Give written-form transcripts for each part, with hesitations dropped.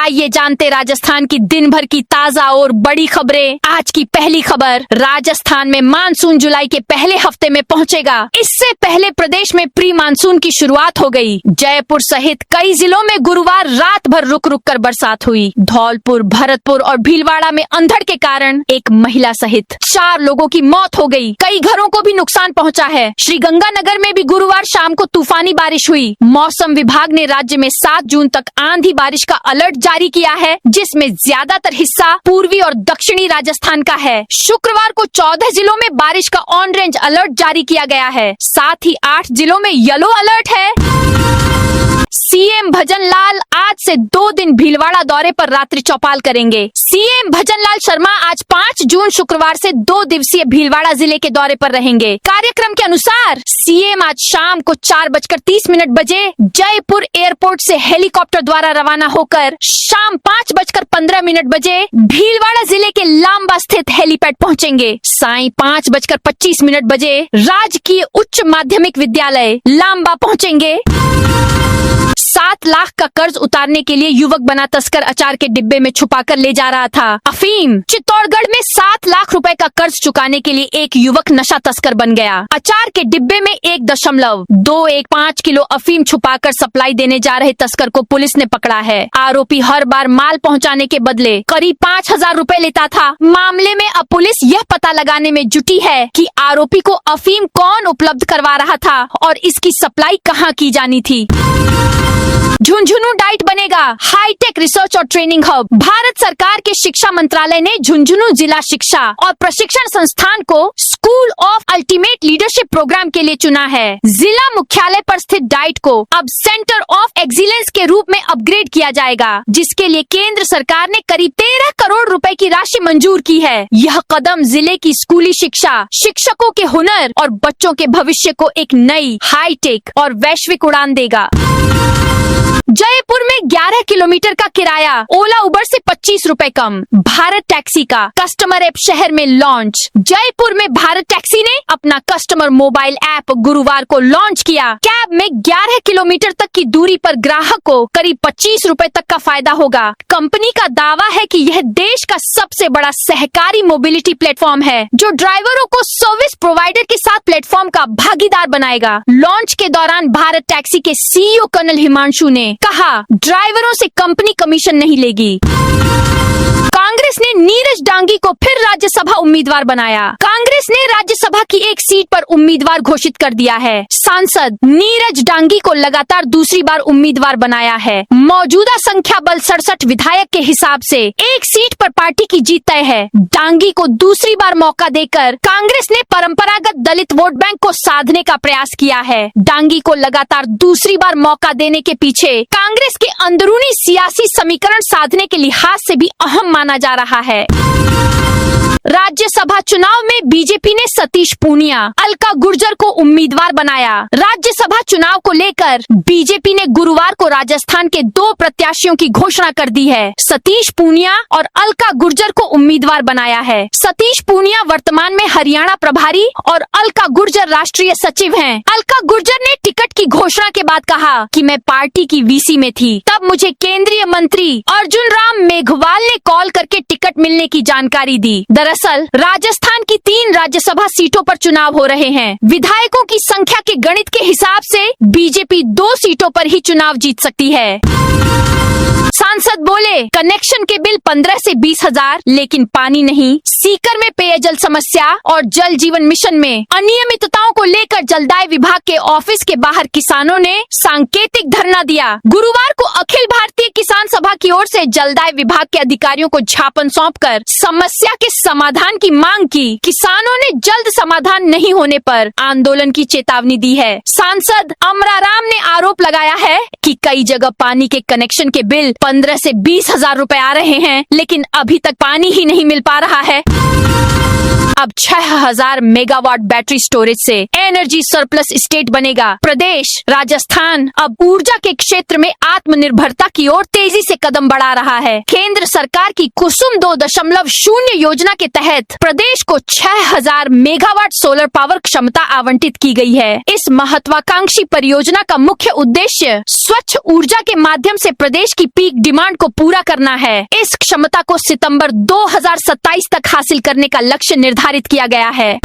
आइए जानते राजस्थान की दिन भर की ताजा और बड़ी खबरें। आज की पहली खबर, राजस्थान में मानसून जुलाई के पहले हफ्ते में पहुंचेगा। इससे पहले प्रदेश में प्री मानसून की शुरुआत हो गई। जयपुर सहित कई जिलों में गुरुवार रात भर रुक रुक कर बरसात हुई। धौलपुर, भरतपुर और भीलवाड़ा में अंधड़ के कारण एक महिला सहित 4 लोगों की मौत हो गई। कई घरों को भी नुकसान पहुंचा है। श्रीगंगानगर में भी गुरुवार शाम को तूफानी बारिश हुई। मौसम विभाग ने राज्य में 7 जून तक आंधी बारिश का अलर्ट जारी किया है, जिसमें ज्यादातर हिस्सा पूर्वी और दक्षिणी राजस्थान का है। शुक्रवार को 14 जिलों में बारिश का ऑन रेंज अलर्ट जारी किया गया है। साथ ही 8 जिलों में येलो अलर्ट है। सीएम भजन लाल आज से 2 दिन भीलवाड़ा दौरे पर रात्रि चौपाल करेंगे। सीएम भजन लाल शर्मा आज 5 जून शुक्रवार से 2 दिवसीय भीलवाड़ा जिले के दौरे पर रहेंगे। कार्यक्रम के अनुसार सीएम आज शाम को 4:30 बजे जयपुर एयरपोर्ट से हेलीकॉप्टर द्वारा रवाना होकर शाम 5:15 बजे भीलवाड़ा जिले के लांबा स्थित हेलीपैड पहुंचेंगे। सायं 5:25 बजे राजकीय उच्च माध्यमिक विद्यालय लांबा पहुंचेंगे। 7 लाख का कर्ज उतारने के लिए युवक बना तस्कर अचार के डिब्बे में छुपाकर ले जा रहा था अफीम। चित्तौड़गढ़ में 7 लाख रुपए का कर्ज चुकाने के लिए एक युवक नशा तस्कर बन गया। अचार के डिब्बे में 1.215 किलो अफीम छुपाकर सप्लाई देने जा रहे तस्कर को पुलिस ने पकड़ा है। आरोपी हर बार माल पहुंचाने के बदले करीब 5,000 रुपए लेता था। मामले में अब पुलिस यह पता लगाने में जुटी है कि आरोपी को अफीम कौन उपलब्ध करवा रहा था और इसकी सप्लाई कहां की जानी थी। झुंझुनू डाइट बनेगा हाईटेक रिसर्च और ट्रेनिंग हब। भारत सरकार के शिक्षा मंत्रालय ने झुंझुनू जिला शिक्षा और प्रशिक्षण संस्थान को school of ultimate leadership program के लिए चुना है। जिला मुख्यालय पर स्थित डाइट को अब सेंटर ऑफ एक्सीलेंस के रूप में अपग्रेड किया जाएगा, जिसके लिए केंद्र सरकार ने करीब 13 करोड़ रुपए की राशि मंजूर की है। यह कदम जिले की स्कूली शिक्षा, शिक्षकों के हुनर और बच्चों के भविष्य को एक नई हाईटेक और वैश्विक उड़ान देगा। जयपुर में 11 किलोमीटर का किराया ओला उबर से 25 रुपए कम। भारत टैक्सी का कस्टमर ऐप शहर में लॉन्च। जयपुर में भारत टैक्सी ने अपना कस्टमर मोबाइल ऐप गुरुवार को लॉन्च किया। कैब में 11 किलोमीटर तक की दूरी पर ग्राहक को करीब 25 रुपए तक का फायदा होगा। कंपनी का दावा है कि यह देश का सबसे बड़ा सहकारी मोबिलिटी प्लेटफॉर्म है, जो ड्राइवरों को सर्विस प्रोवाइडर के साथ प्लेटफॉर्म का भागीदार बनाएगा। लॉन्च के दौरान भारत टैक्सी के सीईओ कर्नल हिमांशु ने कहा, ड्राइवरों से कंपनी कमीशन नहीं लेगी। कांग्रेस ने नीरज डांगी को फिर राज्यसभा उम्मीदवार बनाया। कांग्रेस ने राज्यसभा की एक सीट पर उम्मीदवार घोषित कर दिया है। सांसद नीरज डांगी को लगातार दूसरी बार उम्मीदवार बनाया है। मौजूदा संख्या बल 67 विधायक के हिसाब से एक सीट पर पार्टी की जीत तय है। डांगी को दूसरी बार मौका देकर कांग्रेस ने परंपरागत दलित वोट बैंक को साधने का प्रयास किया है। डांगी को लगातार दूसरी बार मौका देने के पीछे कांग्रेस के अंदरूनी सियासी समीकरण साधने के लिहाज से भी अहम माना जा रहा है। राज्यसभा चुनाव में बीजेपी ने सतीश पूनिया, अलका गुर्जर को उम्मीदवार बनाया। राज्यसभा चुनाव को लेकर बीजेपी ने गुरुवार को राजस्थान के 2 प्रत्याशियों की घोषणा कर दी है। सतीश पूनिया और अलका गुर्जर को उम्मीदवार बनाया है। सतीश पूनिया वर्तमान में हरियाणा प्रभारी और अलका गुर्जर राष्ट्रीय सचिव हैं। अलका गुर्जर ने टिकट की घोषणा के बाद कहा कि मैं पार्टी की वीसी में थी, तब मुझे केंद्रीय मंत्री अर्जुन राम मेघवाल ने कॉल करके टिकट मिलने की जानकारी दी। दरअसल राजस्थान की 3 राज्यसभा सीटों पर चुनाव हो रहे हैं। विधायकों की संख्या के गणित के हिसाब से बीजेपी 2 सीटों पर ही चुनाव जीत सकती है। सांसद बोले, कनेक्शन के बिल 15 से 20 हजार, लेकिन पानी नहीं। सीकर में पेयजल समस्या और जल जीवन मिशन में अनियमितताओं को लेकर जलदाय विभाग के ऑफिस के बाहर किसानों ने सांकेतिक धरना दिया। गुरुवार को अखिल भारतीय किसान सभा की ओर से जलदाय विभाग के अधिकारियों को ज्ञापन सौंपकर समस्या के समाधान की मांग की। किसानों ने जल्द समाधान नहीं होने पर आंदोलन की चेतावनी दी है। सांसद अमराराम ने आरोप लगाया है कि कई जगह पानी के कनेक्शन के बिल 15 से 20 हजार रुपए आ रहे हैं, लेकिन अभी तक पानी ही नहीं मिल पा रहा है। अब 6000 मेगावाट बैटरी स्टोरेज से एनर्जी सरप्लस स्टेट बनेगा प्रदेश। राजस्थान अब ऊर्जा के क्षेत्र में आत्मनिर्भरता की ओर तेजी से कदम बढ़ा रहा है। केंद्र सरकार की कुसुम 2.0 योजना के तहत प्रदेश को 6000 मेगावाट सोलर पावर क्षमता आवंटित की गई है। इस महत्वाकांक्षी परियोजना का मुख्य उद्देश्य स्वच्छ ऊर्जा के माध्यम से प्रदेश की पीक डिमांड को पूरा करना है। इस क्षमता को सितंबर 2027 तक हासिल करने का लक्ष्य निर्धारित किया गया है।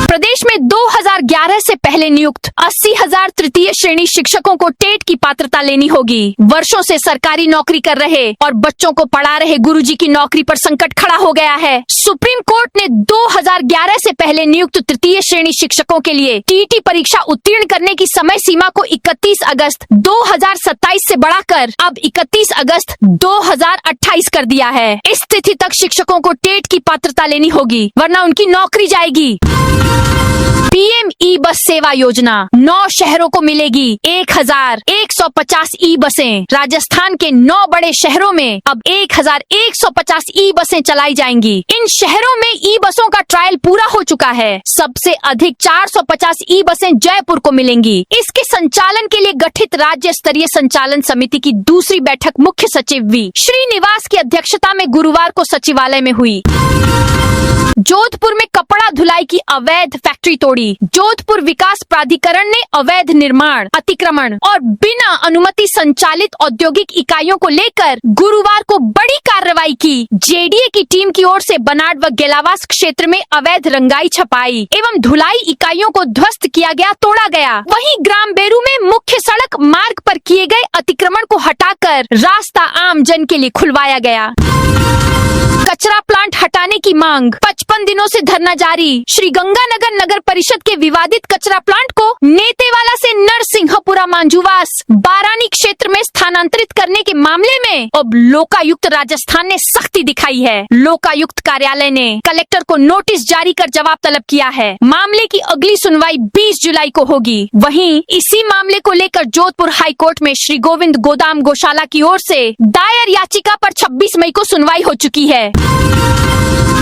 प्रदेश में 2011 से पहले नियुक्त 80,000 तृतीय श्रेणी शिक्षकों को टेट की पात्रता लेनी होगी। वर्षों से सरकारी नौकरी कर रहे और बच्चों को पढ़ा रहे गुरुजी की नौकरी पर संकट खड़ा हो गया है। सुप्रीम कोर्ट ने 2011 से पहले नियुक्त तृतीय श्रेणी शिक्षकों के लिए टीईटी परीक्षा उत्तीर्ण करने की समय सीमा को 31 अगस्त 2027 से बढ़ाकर अब 31 अगस्त 2028 कर दिया है। इस तिथि तक शिक्षकों को टेट की पात्रता लेनी होगी, वरना उनकी नौकरी जाएगी। पीएम ई बस सेवा योजना 9 शहरों को मिलेगी 1150 ई बसें। राजस्थान के 9 बड़े शहरों में अब 1150 ई बसें चलाई जाएंगी। इन शहरों में ई बसों का ट्रायल पूरा हो चुका है। सबसे अधिक 450 ई बसें जयपुर को मिलेंगी। इसके संचालन के लिए गठित राज्य स्तरीय संचालन समिति की दूसरी बैठक मुख्य सचिव वी श्रीनिवास की अध्यक्षता में गुरुवार को सचिवालय में हुई। जोधपुर में कपड़ा धुलाई की अवैध फैक्ट्री तोड़ी। जोधपुर विकास प्राधिकरण ने अवैध निर्माण, अतिक्रमण और बिना अनुमति संचालित औद्योगिक इकाइयों को लेकर गुरुवार को बड़ी कार्रवाई की। जेडीए की टीम की ओर से बनाड़ व गेलावास क्षेत्र में अवैध रंगाई छपाई एवं धुलाई इकाइयों को ध्वस्त किया गया, तोड़ा गया। वहीं ग्राम बेरू में मुख्य सड़क मार्ग पर किए गए अतिक्रमण को हटाकर रास्ता आम जन के लिए खुलवाया गया। कचरा प्लांट हटाने की मांग, 55 दिनों से धरना जारी। श्रीगंगानगर नगर परिषद के विवादित कचरा प्लांट को नेतेवाला से नरसिंहपुरा मांझूवास बारानी क्षेत्र में स्थानांतरित करने के मामले में अब लोकायुक्त राजस्थान ने सख्ती दिखाई है। लोकायुक्त कार्यालय ने कलेक्टर को नोटिस जारी कर जवाब तलब किया है। मामले की अगली सुनवाई 20 जुलाई को होगी। वहीं इसी मामले को लेकर जोधपुर हाई कोर्ट में श्री गोविंद गोदाम गौशाला की ओर से दायर याचिका पर 26 मई को सुनवाई हो चुकी है।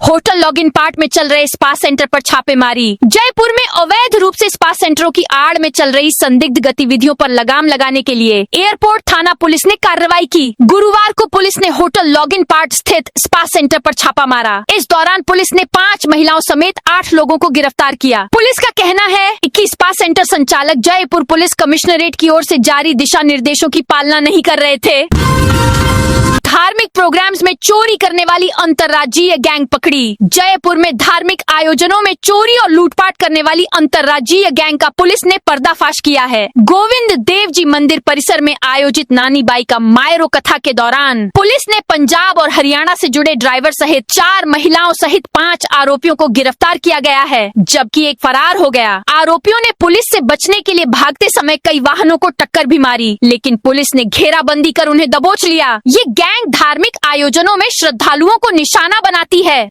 होटल लॉगिन पार्ट में चल रहे स्पा सेंटर पर छापेमारी। जयपुर में अवैध रूप से स्पा सेंटरों की आड़ में चल रही संदिग्ध गतिविधियों पर लगाम लगाने के लिए एयरपोर्ट थाना पुलिस ने कार्रवाई की। गुरुवार को पुलिस ने होटल लॉगिन पार्ट स्थित स्पा सेंटर पर छापा मारा। इस दौरान पुलिस ने 5 महिलाओं समेत 8 लोगों को गिरफ्तार किया। पुलिस का कहना है कि स्पा सेंटर संचालक जयपुर पुलिस कमिश्नरेट की ओर से जारी दिशा निर्देशों की पालना नहीं कर रहे थे। धार्मिक प्रोग्राम्स में चोरी करने वाली अंतर्राज्यीय गैंग पकड़ी। जयपुर में धार्मिक आयोजनों में चोरी और लूटपाट करने वाली अंतर्राज्यीय गैंग का पुलिस ने पर्दाफाश किया है। गोविंद देव जी मंदिर परिसर में आयोजित नानी बाई का मायरो कथा के दौरान पुलिस ने पंजाब और हरियाणा से जुड़े ड्राइवर सहित 4 महिलाओं सहित 5 आरोपियों को गिरफ्तार किया गया है, जबकि एक फरार हो गया। आरोपियों ने पुलिस से बचने के लिए भागते समय कई वाहनों को टक्कर भी मारी, लेकिन पुलिस ने घेराबंदी कर उन्हें दबोच लिया। ये गैंग धार्मिक आयोजनों में श्रद्धालुओं को निशाना बनाती है।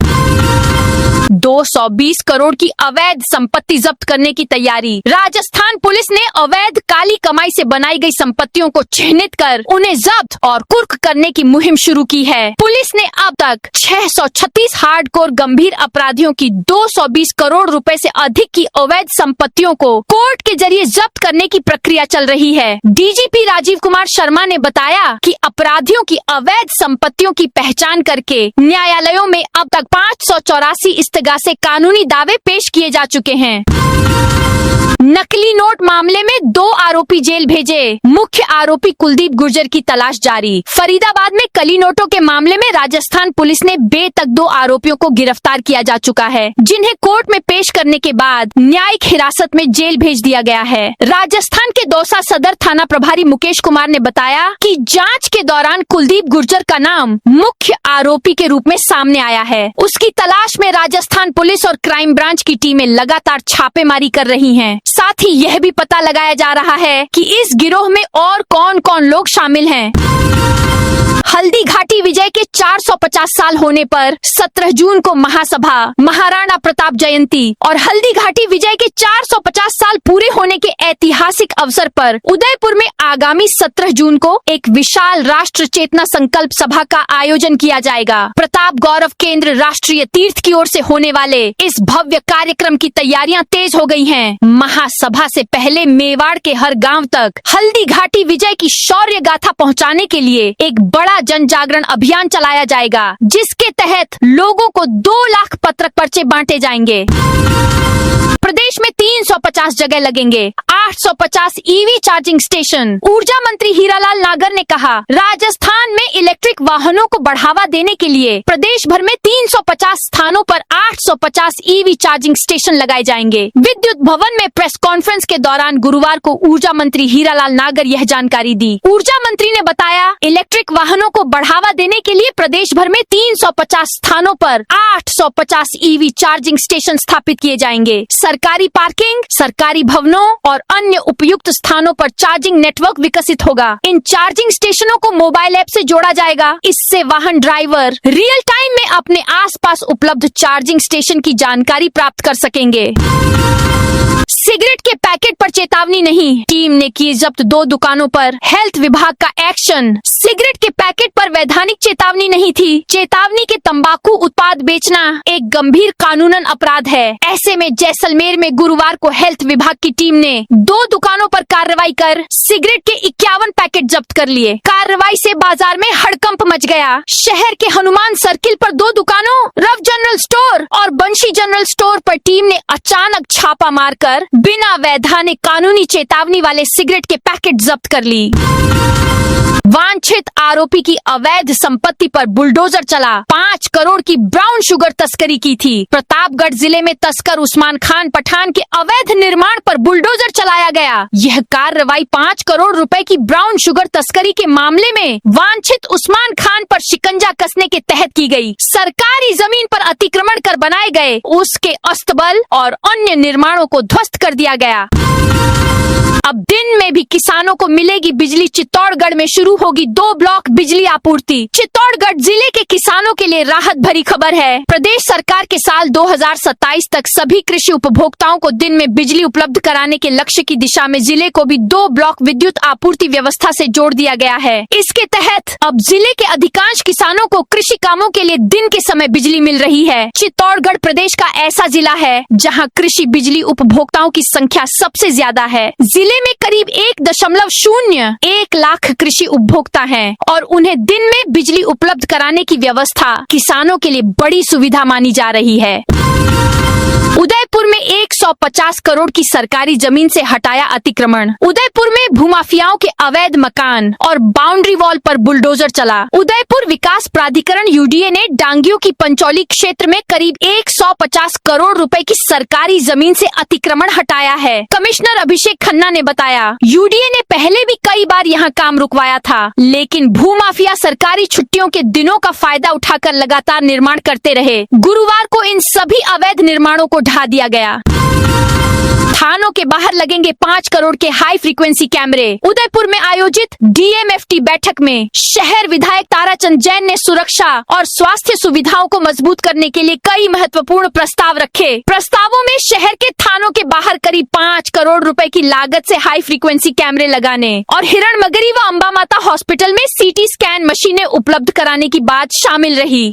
220 करोड़ की अवैध संपत्ति जब्त करने की तैयारी। राजस्थान पुलिस ने अवैध काली कमाई से बनाई गई संपत्तियों को चिन्हित कर उन्हें जब्त और कुर्क करने की मुहिम शुरू की है। पुलिस ने अब तक 636 हार्डकोर गंभीर अपराधियों की 220 करोड़ रुपए से अधिक की अवैध संपत्तियों को कोर्ट के जरिए जब्त करने की प्रक्रिया चल रही है। डीजीपी राजीव कुमार शर्मा ने बताया कि अपराधियों की अवैध संपत्तियों की पहचान करके न्यायालयों में अब तक 584 इस्तगा से कानूनी दावे पेश किए जा चुके हैं। नकली नोट मामले में 2 आरोपी जेल भेजे। मुख्य आरोपी कुलदीप गुर्जर की तलाश जारी। फरीदाबाद में कली नोटों के मामले में राजस्थान पुलिस ने बेतक 2 आरोपियों को गिरफ्तार किया जा चुका है, जिन्हें कोर्ट में पेश करने के बाद न्यायिक हिरासत में जेल भेज दिया गया है। राजस्थान के दौसा सदर थाना प्रभारी मुकेश कुमार ने बताया कि जांच के दौरान कुलदीप गुर्जर का नाम मुख्य आरोपी के रूप में सामने आया है। उसकी तलाश में राजस्थान पुलिस और क्राइम ब्रांच की टीमें लगातार छापेमारी कर रही हैं। साथ ही यह भी पता लगाया जा रहा है कि इस गिरोह में और कौन-कौन लोग शामिल हैं। हल्दी घाटी विजय के 450 साल होने पर 17 जून को महासभा, महाराणा प्रताप जयंती और हल्दी घाटी विजय के 450 साल पूरे होने के ऐतिहासिक अवसर पर उदयपुर में आगामी 17 जून को एक विशाल राष्ट्र चेतना संकल्प सभा का आयोजन किया जाएगा। प्रताप गौरव केंद्र राष्ट्रीय तीर्थ की ओर से होने वाले इस भव्य कार्यक्रम की तैयारियां तेज हो गई हैं। महासभा से पहले मेवाड़ के हर गांव तक हल्दी घाटी विजय की शौर्य गाथा पहुंचाने के लिए एक बड़ा जन जागरण अभियान चलाया जाएगा, जिसके तहत लोगों को 2 लाख पत्रक पर्चे बांटे जाएंगे। प्रदेश में 350 जगह लगेंगे 850 ईवी चार्जिंग स्टेशन। ऊर्जा मंत्री हीरालाल नागर ने कहा, राजस्थान में इलेक्ट्रिक वाहनों को बढ़ावा देने के लिए प्रदेश भर में 350 स्थानों पर 850 ईवी चार्जिंग स्टेशन लगाए जाएंगे। विद्युत भवन में प्रेस कॉन्फ्रेंस के दौरान गुरुवार को ऊर्जा मंत्री हीरालाल नागर यह जानकारी दी। ऊर्जा मंत्री ने बताया, इलेक्ट्रिक वाहनों को बढ़ावा देने के लिए प्रदेश भर में 350 स्थानों पर 850 ईवी चार्जिंग स्टेशन स्थापित किए जाएंगे। सरकारी पार्किंग, सरकारी भवनों और अन्य उपयुक्त स्थानों पर चार्जिंग नेटवर्क विकसित होगा। इन चार्जिंग स्टेशनों को मोबाइल ऐप से जोड़ा जाएगा। इससे वाहन ड्राइवर रियल टाइम में अपने आसपास उपलब्ध चार्जिंग स्टेशन की जानकारी प्राप्त कर सकेंगे। सिगरेट के पैकेट पर चेतावनी नहीं, टीम ने की जब्त 2 दुकानों पर हेल्थ विभाग का एक्शन। सिगरेट के पैकेट पर वैधानिक चेतावनी नहीं थी। चेतावनी के तंबाकू उत्पाद बेचना एक गंभीर कानूनन अपराध है। ऐसे में जैसलमेर में गुरुवार को हेल्थ विभाग की टीम ने 2 दुकानों पर कार्रवाई कर सिगरेट के 51 पैकेट जब्त कर लिए। कार्रवाई से बाजार में हड़कंप मच गया। शहर के हनुमान सर्किल पर 2 दुकानों, रव जनरल स्टोर और बंशी जनरल स्टोर पर टीम ने अचानक छापा मारकर बिना वैधानिक कानूनी चेतावनी वाले सिगरेट के पैकेट जब्त कर ली। वांछित आरोपी की अवैध संपत्ति पर बुलडोजर चला। 5 करोड़ की ब्राउन शुगर तस्करी की थी। प्रतापगढ़ जिले में तस्कर उस्मान खान पठान के अवैध निर्माण पर बुलडोजर चलाया गया। यह कार्रवाई 5 करोड़ रुपए की ब्राउन शुगर तस्करी के मामले में वांछित उस्मान खान पर शिकंजा कसने के तहत की गई। सरकारी जमीन पर अतिक्रमण कर बनाए गए उसके अस्तबल और अन्य निर्माणों को ध्वस्त कर दिया गया। अब दिन में भी किसानों को मिलेगी बिजली। चित्तौड़गढ़ में शुरू होगी 2 ब्लॉक बिजली आपूर्ति। चित्तौड़गढ़ जिले के किसानों के लिए राहत भरी खबर है। प्रदेश सरकार के साल 2027 तक सभी कृषि उपभोक्ताओं को दिन में बिजली उपलब्ध कराने के लक्ष्य की दिशा में जिले को भी 2 ब्लॉक विद्युत आपूर्ति व्यवस्था से जोड़ दिया गया है। इसके तहत अब जिले के अधिकांश किसानों को कृषि कामों के लिए दिन के समय बिजली मिल रही है। चित्तौड़गढ़ प्रदेश का ऐसा जिला है जहाँ कृषि बिजली उपभोक्ताओं की संख्या सबसे ज्यादा है। जिले में करीब 1.01 लाख कृषि उपभोक्ता हैं और उन्हें दिन में बिजली उपलब्ध कराने की व्यवस्था किसानों के लिए बड़ी सुविधा मानी जा रही है। उदयपुर में 150 करोड़ की सरकारी जमीन से हटाया अतिक्रमण। उदयपुर में भूमाफियाओं के अवैध मकान और बाउंड्री वॉल पर बुलडोजर चला। उदयपुर विकास प्राधिकरण यूडीए ने डांगियों की पंचौली क्षेत्र में करीब 150 करोड़ रुपए की सरकारी जमीन से अतिक्रमण हटाया है। कमिश्नर अभिषेक खन्ना ने बताया, यूडीए ने पहले भी कई बार यहां काम रुकवाया था, लेकिन भूमाफिया सरकारी छुट्टियों के दिनों का फायदा उठाकर लगातार निर्माण करते रहे। गुरुवार को इन सभी अवैध निर्माणों को ढा दिया गया। थानों के बाहर लगेंगे 5 करोड़ के हाई फ्रीक्वेंसी कैमरे। उदयपुर में आयोजित डीएमएफटी बैठक में शहर विधायक ताराचंद जैन ने सुरक्षा और स्वास्थ्य सुविधाओं को मजबूत करने के लिए कई महत्वपूर्ण प्रस्ताव रखे। प्रस्तावों में शहर के थानों के बाहर करीब 5 करोड़ रुपए की लागत से हाई फ्रीक्वेंसी कैमरे लगाने और हिरणमगरी व अंबा माता हॉस्पिटल में सीटी स्कैन मशीनें उपलब्ध कराने की बात शामिल रही।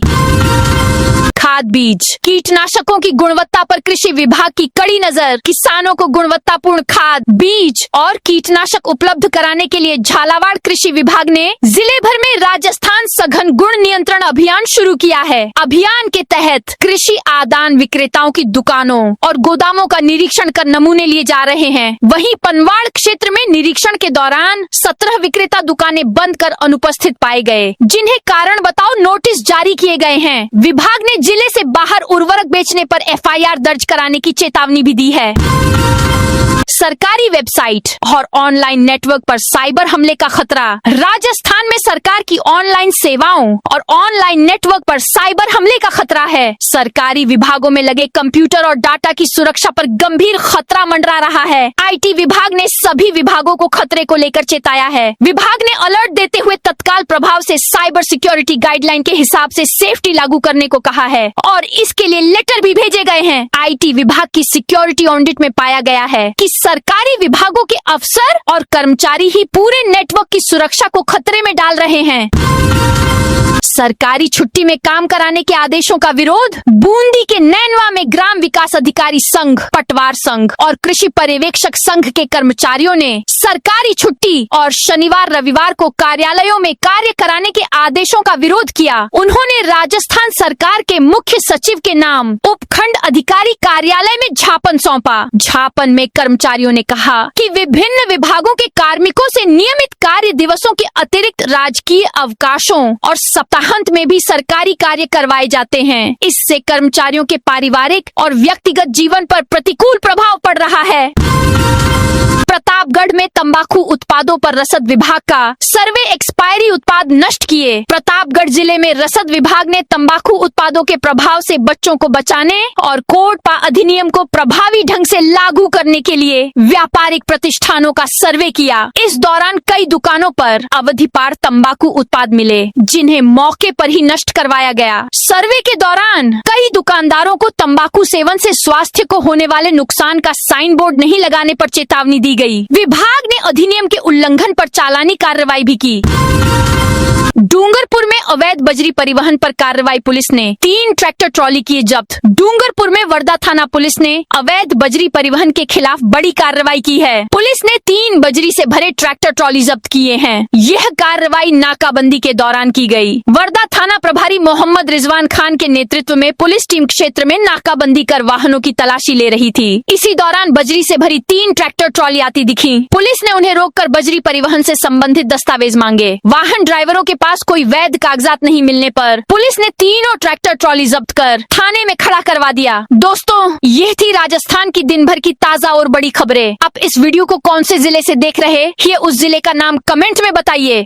खाद बीज कीटनाशकों की गुणवत्ता पर कृषि विभाग की कड़ी नजर। किसानों को गुणवत्तापूर्ण खाद बीज और कीटनाशक उपलब्ध कराने के लिए झालावाड़ कृषि विभाग ने जिले भर में राजस्थान सघन गुण नियंत्रण अभियान शुरू किया है। अभियान के तहत कृषि आदान विक्रेताओं की दुकानों और गोदामों का निरीक्षण कर नमूने लिए जा रहे हैं। वहीं पनवाड़ क्षेत्र में निरीक्षण के दौरान 17 विक्रेता दुकानें बंद कर अनुपस्थित पाए गए, जिन्हें कारण बताओ नोटिस जारी किए गए हैं। विभाग ने जिले से बाहर उर्वरक बेचने पर एफआईआर दर्ज कराने की चेतावनी भी दी है। सरकारी वेबसाइट और ऑनलाइन नेटवर्क पर साइबर हमले का खतरा। राजस्थान में सरकार की ऑनलाइन सेवाओं और ऑनलाइन नेटवर्क पर साइबर हमले का खतरा है। सरकारी विभागों में लगे कंप्यूटर और डाटा की सुरक्षा पर गंभीर खतरा मंडरा रहा है। आईटी विभाग ने सभी विभागों को खतरे को लेकर चेताया है। विभाग ने अलर्ट देते हुए तत्काल प्रभाव से साइबर सिक्योरिटी गाइडलाइन के हिसाब से सेफ्टी लागू करने को कहा है और इसके लिए लेटर भी भेजे गए हैं। आईटी विभाग की सिक्योरिटी ऑडिट में पाया गया है कि सरकारी विभागों के अफसर और कर्मचारी ही पूरे नेटवर्क की सुरक्षा को खतरे में डाल रहे हैं। सरकारी छुट्टी में काम कराने के आदेशों का विरोध। बूंदी के नैनवा में ग्राम विकास अधिकारी संघ, पटवार संघ और कृषि पर्यवेक्षक संघ के कर्मचारियों ने सरकारी छुट्टी और शनिवार रविवार को कार्यालयों में कार्य कराने के आदेशों का विरोध किया। उन्होंने राजस्थान सरकार के मुख्य सचिव के नाम उपखंड अधिकारी कार्यालय में ज्ञापन सौंपा। ज्ञापन में कर्मचारियों ने कहा कि विभिन्न विभागों के कार्मिकों से नियमित कार्य दिवसों के अतिरिक्त राजकीय अवकाशों और सप्ताहांत में भी सरकारी कार्य करवाए जाते हैं। इससे कर्मचारियों के पारिवारिक और व्यक्तिगत जीवन पर प्रतिकूल प्रभाव पड़ रहा है। प्रतापगढ़ में तंबाकू उत्पादों पर रसद विभाग का सर्वे एक्सपायरी उत्पाद नष्ट किए। प्रतापगढ़ जिले में रसद विभाग ने तंबाकू उत्पादों के प्रभाव से बच्चों को बचाने और कोटपा अधिनियम को प्रभावी ढंग से लागू करने के लिए व्यापारिक प्रतिष्ठानों का सर्वे किया। इस दौरान कई दुकानों पर अवधि पार तंबाकू उत्पाद मिले, जिन्हें मौके पर ही नष्ट करवाया गया। सर्वे के दौरान कई दुकानदारों को तंबाकू सेवन से स्वास्थ्य को होने वाले नुकसान का साइन बोर्ड नहीं लगाने पर चेतावनी दी गई। विभाग ने अधिनियम के उल्लंघन पर चालानी कार्रवाई भी की। डूंगरपुर में अवैध बजरी परिवहन पर कार्रवाई, पुलिस ने 3 ट्रैक्टर ट्रॉली किए जब्त। डूंगरपुर में वर्दा थाना पुलिस ने अवैध बजरी परिवहन के खिलाफ बड़ी कार्रवाई की है। पुलिस ने 3 बजरी से भरे ट्रैक्टर ट्रॉली जब्त किए हैं। यह कार्रवाई नाकाबंदी के दौरान की गई। वर्दा थाना प्रभारी मोहम्मद रिजवान खान के नेतृत्व में पुलिस टीम क्षेत्र में नाकाबंदी कर वाहनों की तलाशी ले रही थी। इसी दौरान बजरी से भरी 3 ट्रैक्टर ट्रॉली आती दिखी। पुलिस ने उन्हें रोककर बजरी परिवहन से संबंधित दस्तावेज मांगे। वाहन ड्राइवरों के पास कोई वैध कागजात नहीं मिलने पर पुलिस ने तीनों ट्रैक्टर ट्रॉली जब्त कर थाने में खड़ा करवा दिया। दोस्तों, ये थी राजस्थान की दिन भर की ताजा और बड़ी खबरें। आप इस वीडियो को कौन से जिले से देख रहे हैं, ये उस जिले का नाम कमेंट में बताइए।